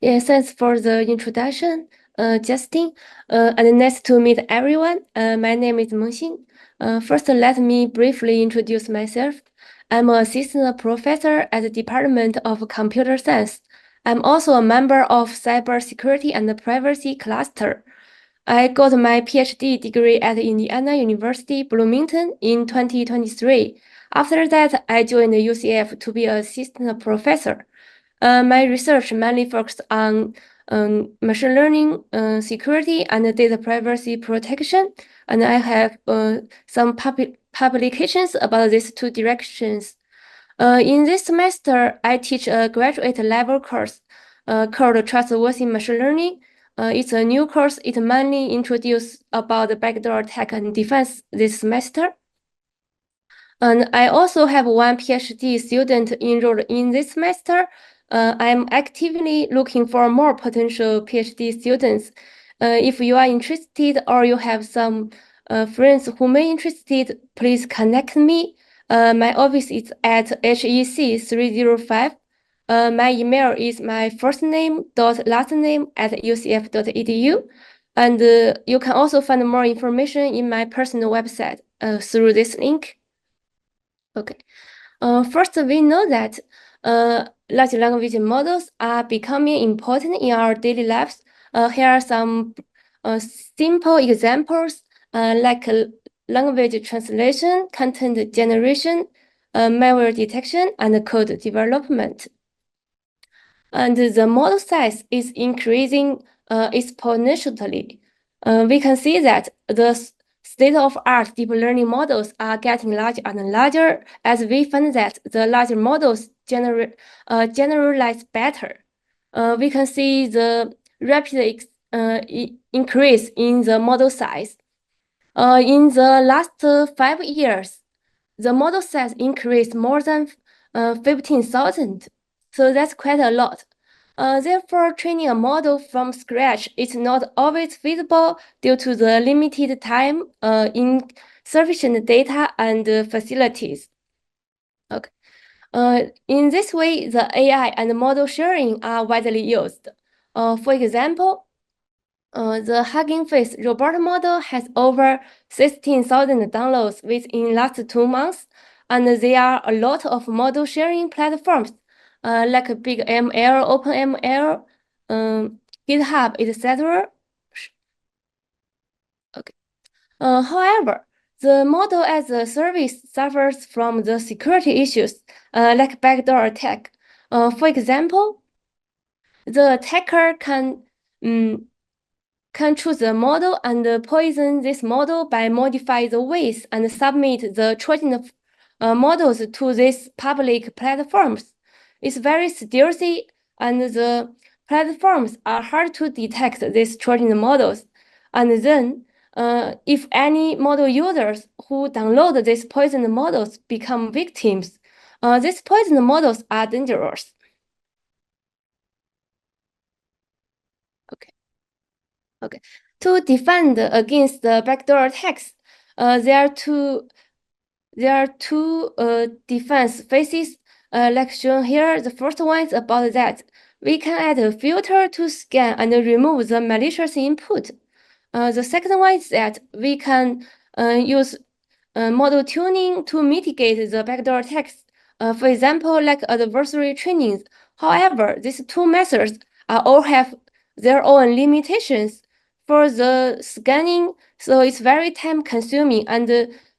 Yeah, thanks for the introduction, Justin. And nice to meet everyone. My name is Mengxin. First, let me briefly introduce myself. I'm an assistant professor at the Department of Computer Science. I'm also a member of Cybersecurity and Privacy Cluster. I got my Ph.D. degree at Indiana University, Bloomington in 2023. After that, I joined UCF to be an assistant professor. My research mainly focused on machine learning, security, and data privacy protection. And I have some publications about these two directions. In this semester, I teach a graduate level course called Trustworthy Machine Learning. It's a new course. It mainly introduces about the backdoor attack and defense this semester. And I also have one PhD student enrolled in this semester. I'm actively looking for more potential PhD students. If you are interested or you have some friends who may be interested, please connect me. My office is at HEC 305. My email is my first name dot last name at ucf.edu. And you can also find more information in my personal website through this link. Okay. First, we know that large language models are becoming important in our daily lives. Here are some simple examples like language translation, content generation, malware detection, and code development. And the model size is increasing exponentially. We can see that the state-of-art deep learning models are getting larger and larger as we find that the larger models generalize better. We can see the rapid increase in the model size. In the last 5 years, the model size increased more than 15,000. So that's quite a lot. Therefore, training a model from scratch is not always feasible due to the limited time, insufficient data, and facilities. Okay. In this way, the AI and model sharing are widely used. For example, the Hugging Face robot model has over 16,000 downloads within last 2 months, and there are a lot of model sharing platforms like Big ML, OpenML, GitHub, etc. Okay. However, the model as a service suffers from the security issues like backdoor attack. For example, the attacker can choose a model and poison this model by modifying the weights and submit the Trojan models to these public platforms. It's very stealthy, and the platforms are hard to detect these Trojan models. And then, if any model users who download these poisoned models become victims, these poisoned models are dangerous. Okay. To defend against the backdoor attacks, there are two defense phases like shown here. The first one is about that we can add a filter to scan and remove the malicious input. The second one is that we can use model tuning to mitigate the backdoor attacks. For example, like adversary trainings. However, these two methods all have their own limitations. For the scanning, so it's very time consuming, and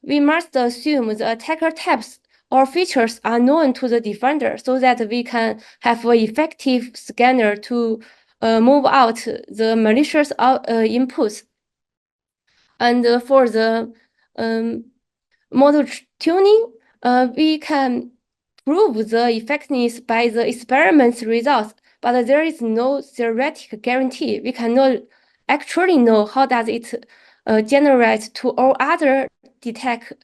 we must assume the attacker types or features are known to the defender so that we can have an effective scanner to move out the malicious inputs. And for the model tuning, we can prove the effectiveness by the experiments results, but there is no theoretical guarantee. We cannot actually know how does it generate to all other attack.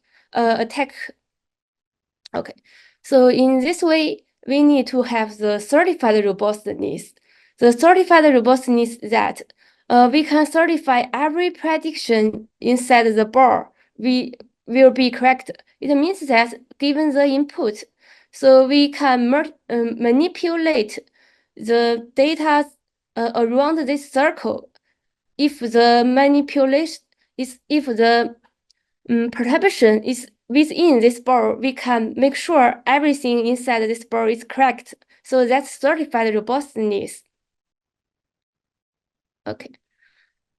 Okay, so in this way, we need to have the certified robustness. The certified robustness that we can certify every prediction inside the bar will be correct. It means that given the input, so we can manipulate the data around this circle. If the manipulation is, if the perturbation is within this ball, we can make sure everything inside this ball is correct. So that's certified robustness. Okay.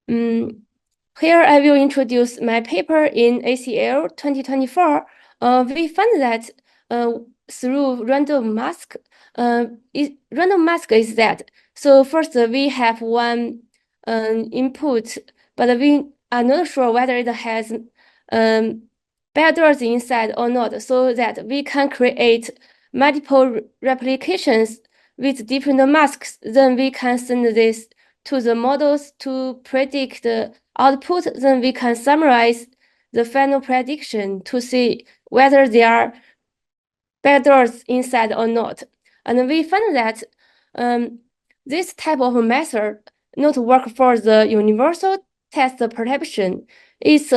Here I will introduce my paper in ACL 2024. We found that through random mask, random mask is that. So first we have one input, but we are not sure whether it has backdoors inside or not, so that we can create multiple replications with different masks. Then we can send this to the models to predict the output. Then we can summarize the final prediction to see whether there are backdoors inside or not. And we found that this type of method not work for the universal test perception. It's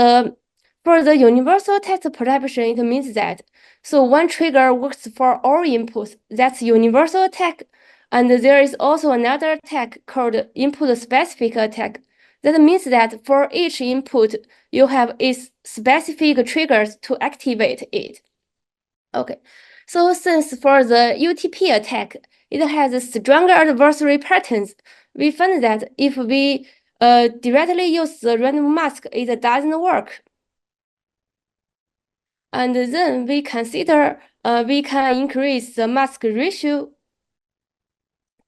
for the universal test perception, it means that so one trigger works for all inputs. That's universal attack. And there is also another attack called input specific attack. That means that for each input, you have its specific triggers to activate it. Okay, so since for the UTP attack, it has stronger adversary patterns, we found that if we directly use the random mask, it doesn't work. And then we consider we can increase the mask ratio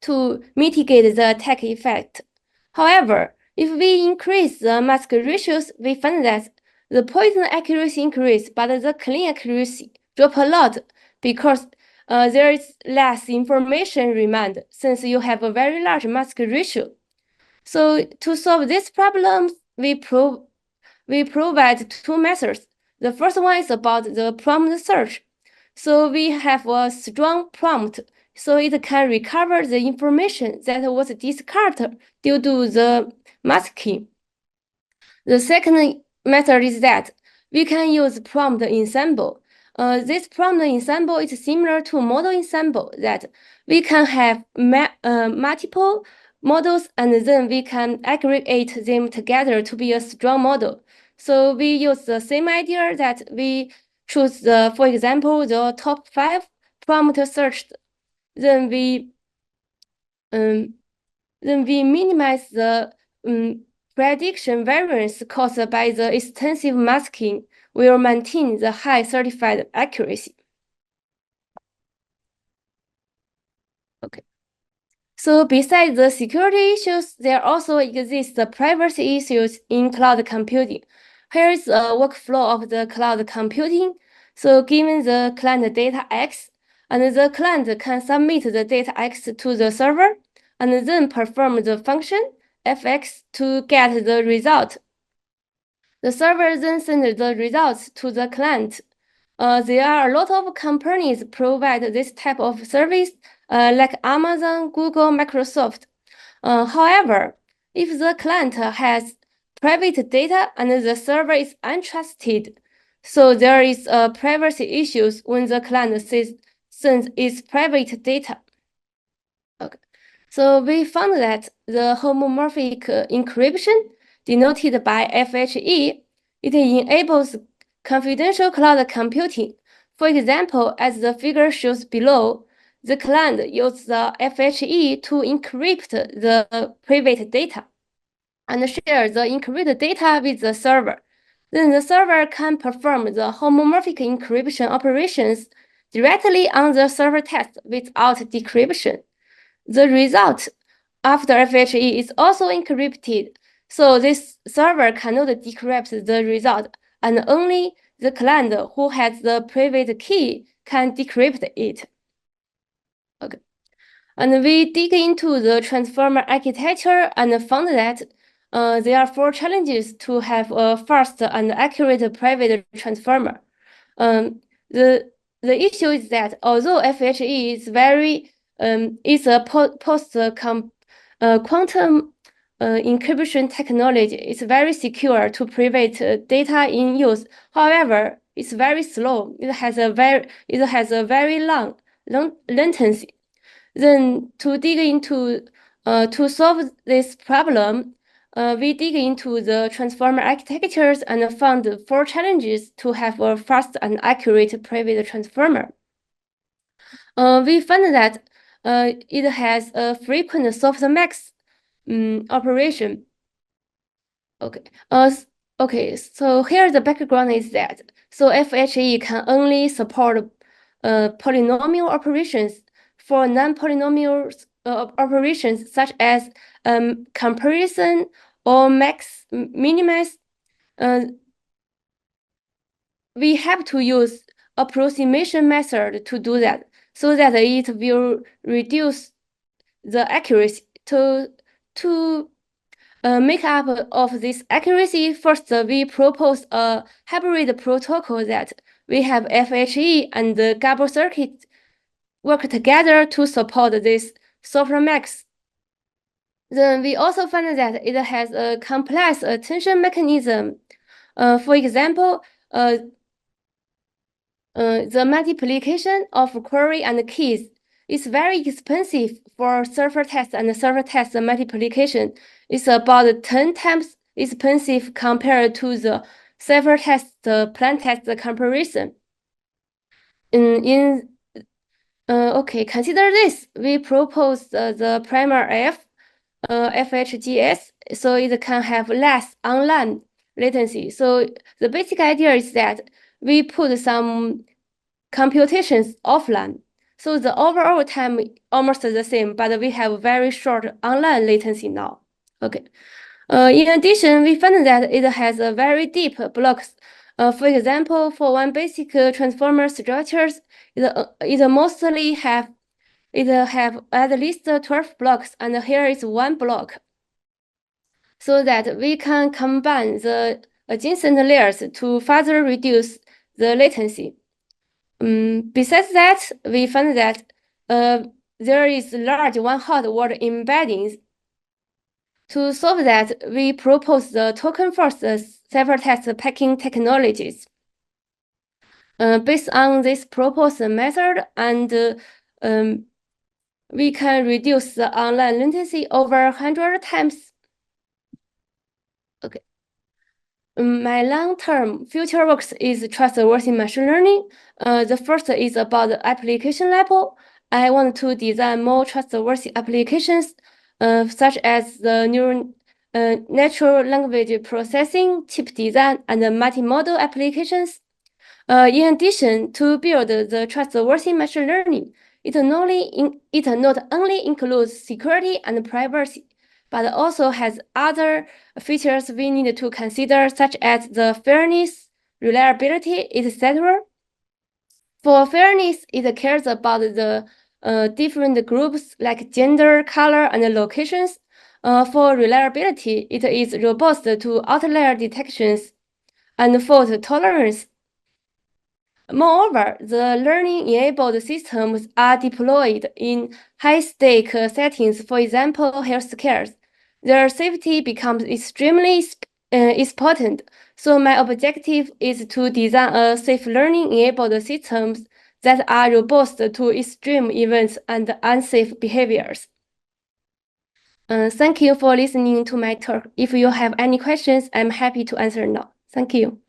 to mitigate the attack effect. However, if we increase the mask ratios, we find that the poison accuracy increase, but the clean accuracy drop a lot because there is less information remained since you have a very large mask ratio. So to solve this problem, we provide two methods. The first one is about the prompt search. So we have a strong prompt, so it can recover the information that was discarded due to the masking. The second method is that we can use prompt ensemble. This prompt ensemble is similar to model ensemble, that we can have multiple models and then we can aggregate them together to be a strong model. So we use the same idea that we choose for example, the top 5 prompt searched. Then we minimize the prediction variance caused by the extensive masking. Will maintain the high certified accuracy. Okay. So besides the security issues, there also exist the privacy issues in cloud computing. Here is a workflow of the cloud computing. So given the client data X, and the client can submit the data X to the server, and then perform the function fx to get the result. The server then sends the results to the client. There are a lot of companies provide this type of service, like Amazon, Google, Microsoft. However, if the client has private data and the server is untrusted, so there is privacy issues when the client sends its private data. Okay, so we found that the homomorphic encryption denoted by FHE, it enables confidential cloud computing. For example, as the figure shows below, the client uses the FHE to encrypt the private data and share the encrypted data with the server. Then the server can perform the homomorphic encryption operations directly on the server test without decryption. The result after FHE is also encrypted, so this server cannot decrypt the result, and only the client who has the private key can decrypt it. Okay. And we dig into the transformer architecture and found that there are 4 challenges to have a fast and accurate private transformer. The issue is that although FHE is very it's a quantum encryption technology, it's very secure to private data in use. However, it's very slow. It has a very long latency. Then to dig into To solve this problem, we dig into the transformer architectures and found 4 challenges to have a fast and accurate private transformer. We found that it has a frequent softmax operation. Okay, so here the background is that FHE can only support polynomial operations. For non-polynomial operations such as comparison or minimize, we have to use approximation method to do that, so that it will reduce the accuracy. To make up of this accuracy, first we propose a hybrid protocol that we have FHE and the Gabor circuit work together to support this softmax. Then we also find that it has a complex attention mechanism. For example, the multiplication of query and keys is very expensive for server test and server test multiplication. It's about 10 times expensive compared to the server test plain test comparison. Okay, consider this. We propose the primer FHGS, so it can have less online latency. So the basic idea is that we put some computations offline. So the overall time almost the same, but we have very short online latency now. Okay. In addition, we found that it has a very deep blocks. For example, for one basic transformer structures, it mostly have at least 12 blocks, and here is 1 block, so that we can combine the adjacent layers to further reduce the latency. Besides that, we found that there is large one-hot word embeddings. To solve that, we propose the token-first ciphertext packing technologies. Based on this proposed method, and we can reduce the online latency over 100 times. Okay. My long-term future works is trustworthy machine learning. The first is about the application level. I want to design more trustworthy applications, such as the natural language processing, chip design, and multimodal applications. In addition, to build the trustworthy machine learning, it not only includes security and privacy, but also has other features we need to consider, such as the fairness, reliability, etc. For fairness, it cares about the different groups like gender, color, and locations. For reliability, it is robust to outlier detections and fault tolerance. Moreover, the learning-enabled systems are deployed in high-stake settings, for example, healthcare. Their safety becomes extremely important. So my objective is to design a safe learning-enabled systems that are robust to extreme events and unsafe behaviors. Thank you for listening to my talk. If you have any questions, I'm happy to answer now. Thank you.